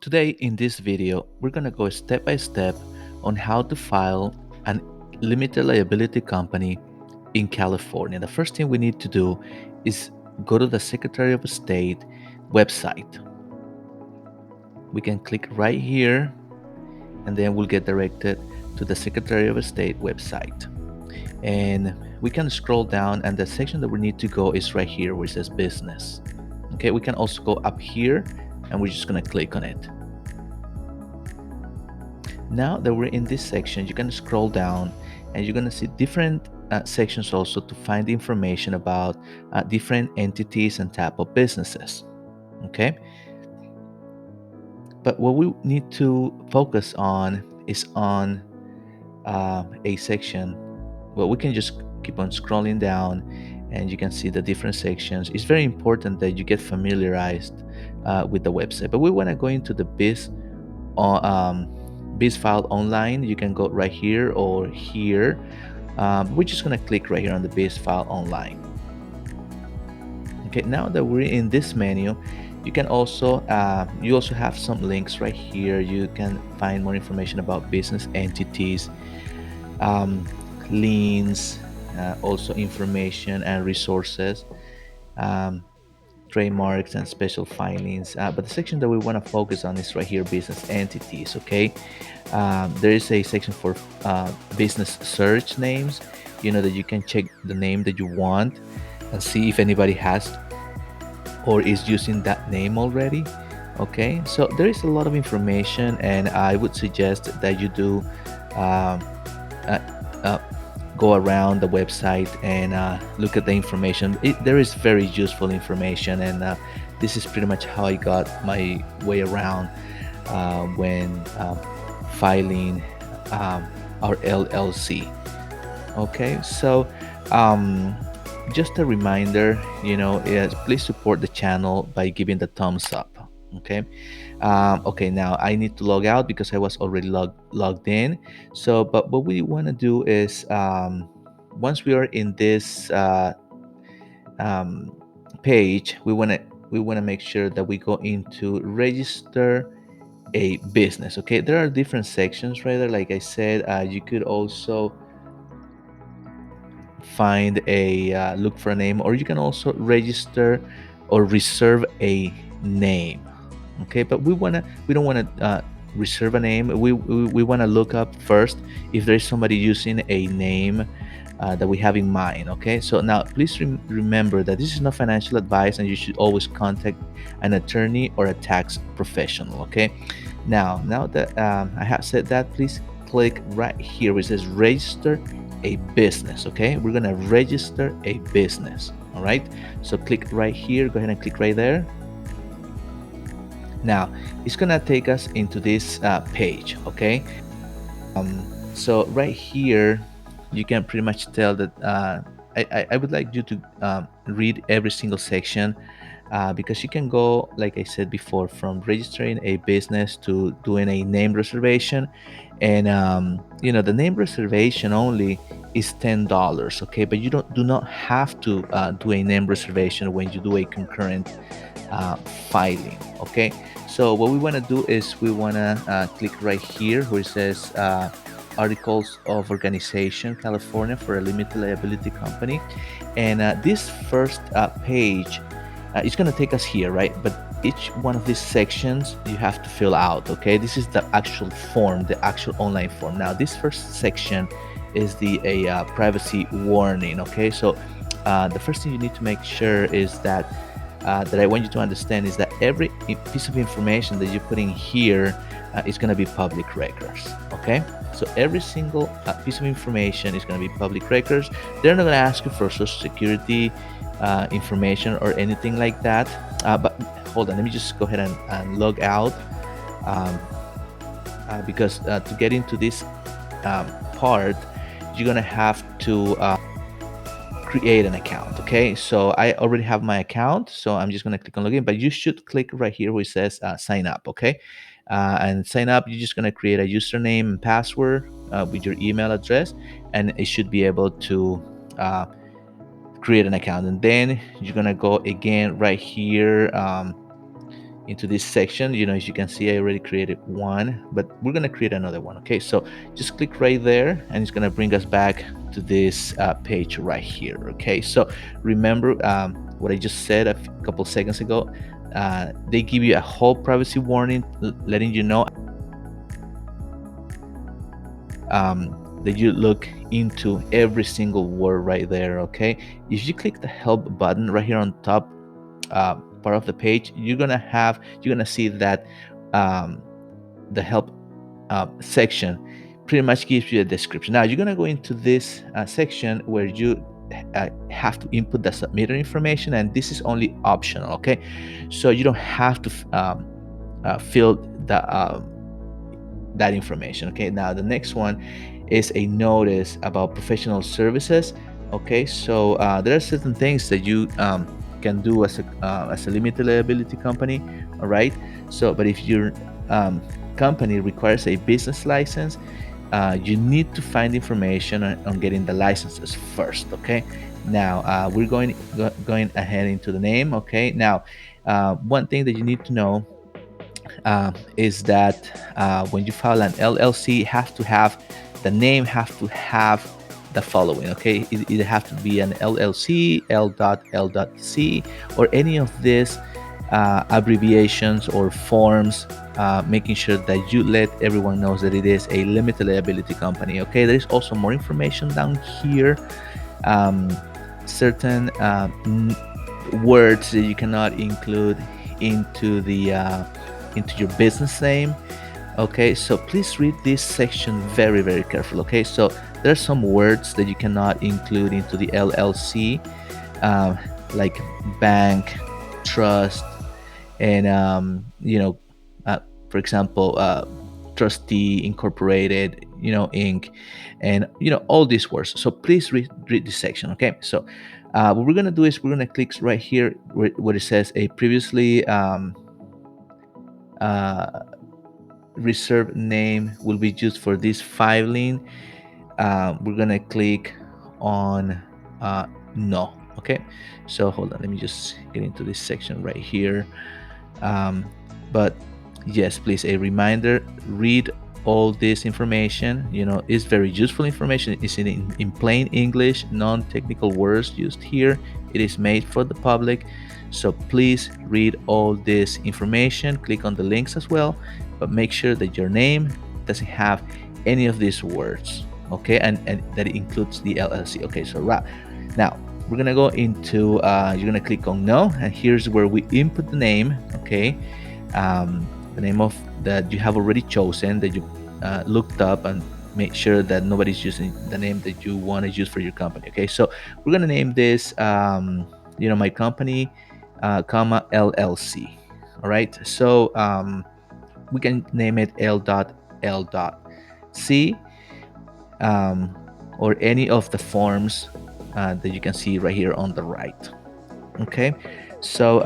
Today in this video, we're going to go step by step on how to file an limited liability company in California. The first thing we need to do is go to the Secretary of State website. We can click right here and then we'll get directed to the Secretary of State website. And we can scroll down and the section that we need to go is right here where it says business. Okay, we can also go up here and we're just going to click on it. Now that we're in this section, you can scroll down and you're going to see different sections also to find information about different entities and type of businesses. Okay, but what we need to focus on is on a section. Well, we can just keep on scrolling down and you can see the different sections. It's very important that you get familiarized with the website, but we want to go into the biz file online. You can go right here or here. We're just going to click right here on the biz file online. Okay, now that we're in this menu, you can also you also have some links right here. You can find more information about business entities, um, liens, also information and resources, um, trademarks and special filings. But the section that we want to focus on is right here, business entities. Okay, there is a section for business search names. You know that you can check the name that you want and see if anybody has or is using that name already. Okay, so there is a lot of information, and I would suggest that you do um, uh, uh, go around the website and look at the information. There is very useful information, and this is pretty much how I got my way around when filing our LLC. Okay, so um, just a reminder, please support the channel by giving the thumbs up. Okay. Okay, now I need to log out because I was already logged in. So, but what we want to do is once we are in this um, page, we want to make sure that we go into register a business. Okay, there are different sections right there. Like I said, you could also find a look for a name, or you can also register or reserve a name. Okay, but we don't want to reserve a name. We want to look up first if there is somebody using a name that we have in mind. Okay, so now please remember that this is not financial advice and you should always contact an attorney or a tax professional. Okay, now that I have said that, please click right here where it says register a business. Okay, we're gonna register a business. All right, so click right here, go ahead and click right there. Now it's gonna take us into this page. Okay, so right here you can pretty much tell that I would like you to read every single section because you can go, like I said before, from registering a business to doing a name reservation. And the name reservation only is $10. Okay, but you do not have to do a name reservation when you do a concurrent filing. Okay, so what we want to do is we want to click right here where it says Articles of Organization California for a limited liability company. And this first page is going to take us here, right? But each one of these sections you have to fill out. Okay, this is the actual form, the actual online form. Now this first section is the privacy warning. Okay, so the first thing you need to make sure is that I want you to understand is that every piece of information that you put in here is going to be public records. Okay, so every single piece of information is going to be public records. They're not going to ask you for social security information or anything like that. But hold on, let me just go ahead and log out um, because to get into this part, you're going to have to create an account. Okay, so I already have my account, so I'm just going to click on login, but you should click right here where it says sign up. Okay, and sign up, you're just going to create a username and password with your email address, and it should be able to create an account. And then you're going to go again right here, into this section. As you can see, I already created one, but we're going to create another one. Okay, so just click right there and it's going to bring us back to this page right here. Okay, so remember what I just said a couple seconds ago. They give you a whole privacy warning letting you know that you look into every single word right there. Okay, if you click the help button right here on top part of the page, you're gonna see that um, the help section pretty much gives you a description. Now you're gonna go into this section where you have to input the submitter information, and this is only optional. Okay, so you don't have to fill that information. Okay, now the next one is a notice about professional services. Okay, so there are certain things that you can do as a limited liability company. All right, so but if your company requires a business license, you need to find information on getting the licenses first. Okay, now we're going ahead into the name. Okay, now one thing that you need to know is that when you file an LLC, have to have the name have to have the following. Okay, it either have to be an LLC, L.L.C, or any of these abbreviations or forms, making sure that you let everyone knows that it is a limited liability company. Okay, there is also more information down here. Um, Certain words that you cannot include into the into your business name. Okay, so please read this section very, very carefully. Okay, so there are some words that you cannot include into the LLC, like bank, trust, and uh, for example, trustee, incorporated, inc, and all these words. So please read this section. Okay, so what we're gonna do is we're gonna click right here where it says a previously uh, reserved name will be used for this filing. We're gonna click on no. Okay, so hold on, let me just get into this section right here. um, but yes, please, a reminder, read all this information. It's very useful information. It's in plain English, non-technical words used here. It is made for the public, so please read all this information, click on the links as well, but make sure that your name doesn't have any of these words. Okay, and that it includes the LLC. Okay, so right now we're gonna go into you're gonna click on no, and here's where we input the name. Okay, the name of that you have already chosen, that you looked up, and make sure that nobody's using the name that you want to use for your company. Okay, so we're gonna name this my company comma LLC. All right, so we can name it L.L.C, or any of the forms that you can see right here on the right. Okay, so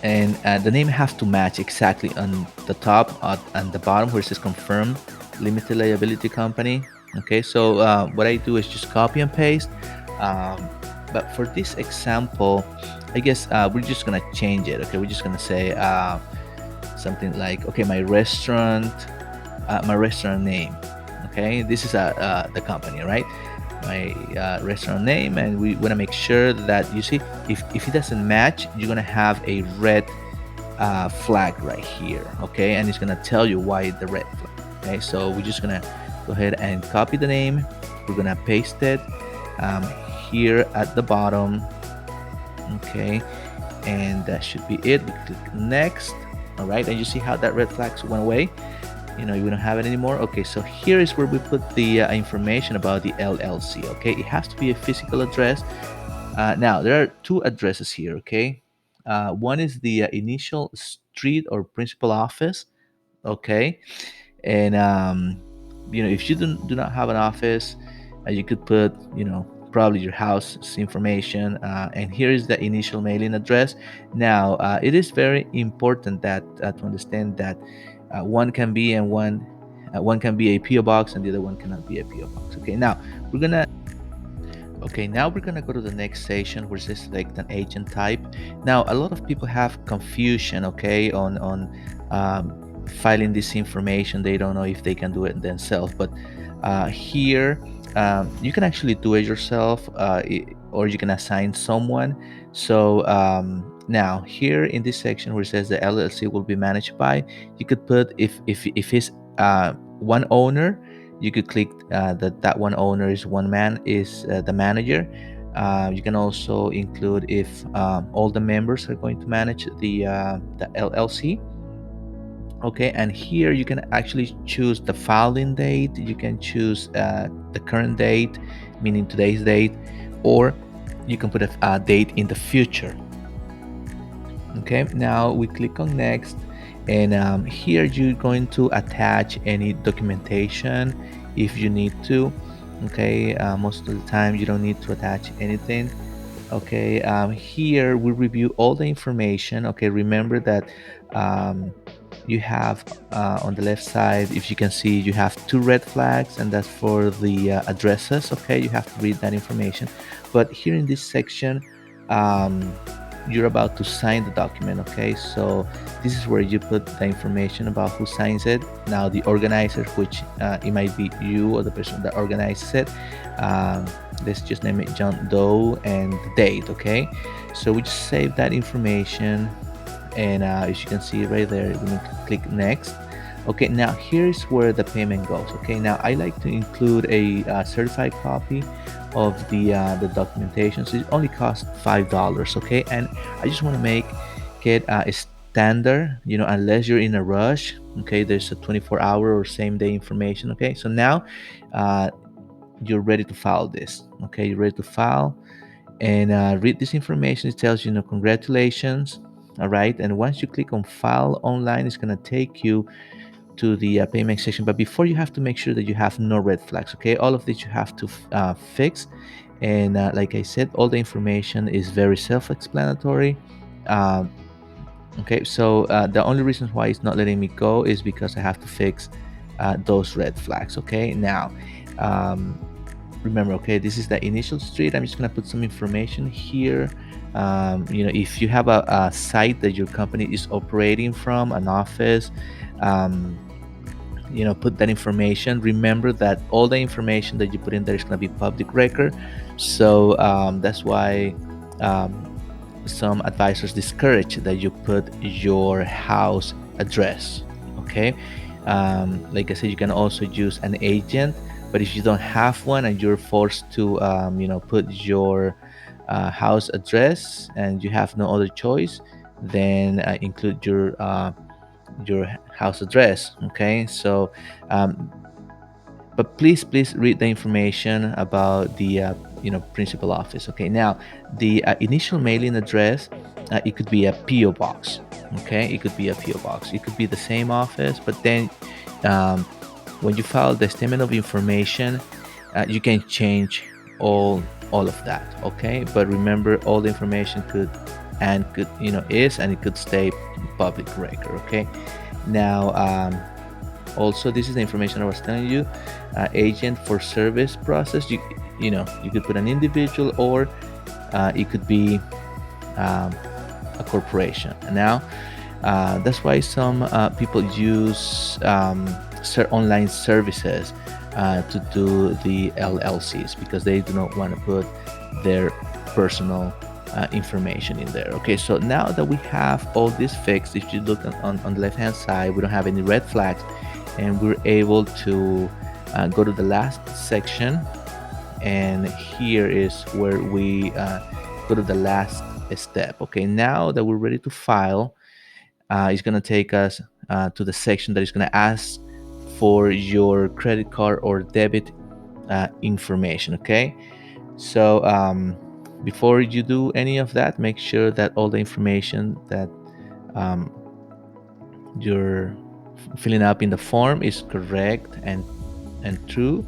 and the name has to match exactly on the top and the bottom where it says confirm limited liability company. Okay, so what I do is just copy and paste, um, but for this example, I guess we're just gonna change it. Okay, we're just gonna say something like, okay, my restaurant name. Okay, this is the company, right? My restaurant name, and we want to make sure that you see, if it doesn't match, you're gonna have a red flag right here. Okay, and it's gonna tell you why the red flag. Okay, so we're just gonna go ahead and copy the name. We're gonna paste it here at the bottom. Okay, and that should be it. We click next. All right, and you see how that red flag went away. You don't have it anymore. Okay, so here is where we put the information about the LLC. Okay, it has to be a physical address. Now there are two addresses here. Okay, one is the initial street or principal office. Okay, and if you do not have an office, you could put probably your house information, and here is the initial mailing address. Now it is very important that to understand that one can be and one can be a PO box and the other one cannot be a PO box. Okay, now we're gonna Okay, now we're gonna go to the next section where it says select an agent type. Now, a lot of people have confusion, okay, on filing this information. They don't know if they can do it themselves. But here, you can actually do it yourself, or you can assign someone. So now, here in this section where it says the LLC will be managed by, you could put if it's one owner, you could click that one owner is one man is the manager. You can also include if all the members are going to manage the LLC. Okay, and here you can actually choose the filing date. You can choose the current date, meaning today's date, or you can put a date in the future. Okay, now we click on next, and here you're going to attach any documentation if you need to. Okay, most of the time you don't need to attach anything. Okay, here we review all the information. Okay, remember that um, you have on the left side, if you can see, you have two red flags, and that's for the addresses. Okay, you have to read that information. But here in this section, um, you're about to sign the document. Okay, so this is where you put the information about who signs it. Now the organizer, which it might be you or the person that organizes it, let's just name it John Doe, and the date. Okay, so we just save that information, and as you can see right there, we can click next. Okay, now here's where the payment goes. Okay, now I like to include a certified copy of the documentation, so it only costs $5. Okay, and I just want to make it a standard, unless you're in a rush. Okay, there's a 24-hour or same day information. Okay, so now uh, you're ready to file this. Okay, you're ready to file, and read this information. It tells you, congratulations. All right, and once you click on file online, it's going to take you to the payment section. But before, you have to make sure that you have no red flags. Okay, all of this you have to fix, and like I said, all the information is very self-explanatory. um, okay, so the only reason why it's not letting me go is because I have to fix those red flags. Okay, now um, remember, okay, this is the initial street. I'm just going to put some information here. If you have a site that your company is operating from, an office, um, put that information. Remember that all the information that you put in there is going to be public record. So that's why some advisors discourage that you put your house address. Okay, like I said, you can also use an agent, but if you don't have one and you're forced to put your house address and you have no other choice, then include your house address. Okay, so um, but please read the information about the principal office. Okay, now the initial mailing address, it could be a PO box. Okay, it could be a PO box, it could be the same office, but then um, when you file the statement of information, you can change all of that. Okay, but remember, all the information could is, and it could stay public record. Okay, now also, this is the information I was telling you. Agent for service process, you could put an individual, or it could be um, a corporation. And now that's why some people use online services to do the LLCs, because they do not want to put their personal information in there. Okay, so now that we have all this fixed, if you look on the left hand side, we don't have any red flags, and we're able to go to the last section. And here is where we go to the last step. Okay, now that we're ready to file, it's going to take us to the section that is going to ask for your credit card or debit information. Okay, so before you do any of that, make sure that all the information that um, you're filling up in the form is correct and true.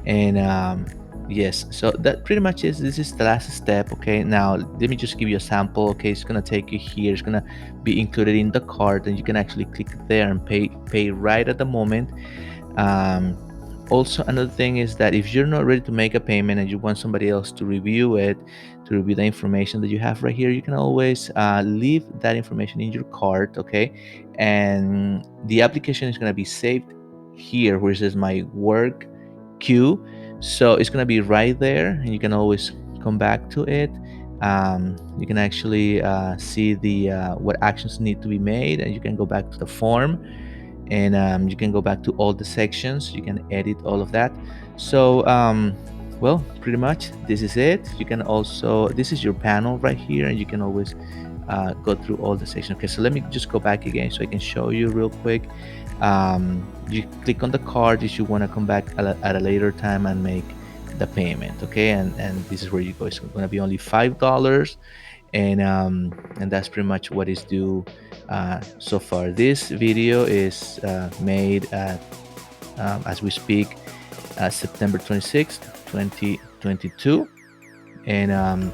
And yes, so that pretty much is, this is the last step. Okay, now let me just give you a sample. Okay, it's gonna take you here, it's gonna be included in the card, and you can actually click there and pay right at the moment. um, Also, another thing is that if you're not ready to make a payment and you want somebody else to review it, to review the information that you have right here, you can always leave that information in your cart, okay? And the application is going to be saved here where it says my work queue. So it's going to be right there, and you can always come back to it. You can actually see the what actions need to be made, and you can go back to the form, and you can go back to all the sections. You can edit all of that. So well, pretty much this is it. You can also, this is your panel right here, and you can always go through all the sections. Okay, so let me just go back again so I can show you real quick. You click on the card if you want to come back at a later time and make the payment. Okay, and this is where you go. It's going to be only $5, and that's pretty much what is due so far. This video is made at as we speak, September 26th 2022. And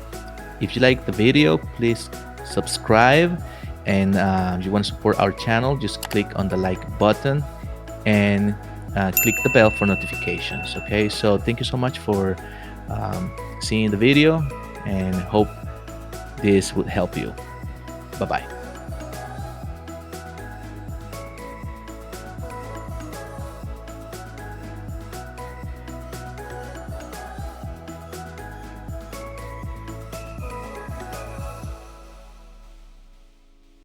if you like the video, please subscribe, and if you want to support our channel, just click on the like button and click the bell for notifications. Okay, so thank you so much for seeing the video, and hope this would help you. Bye bye.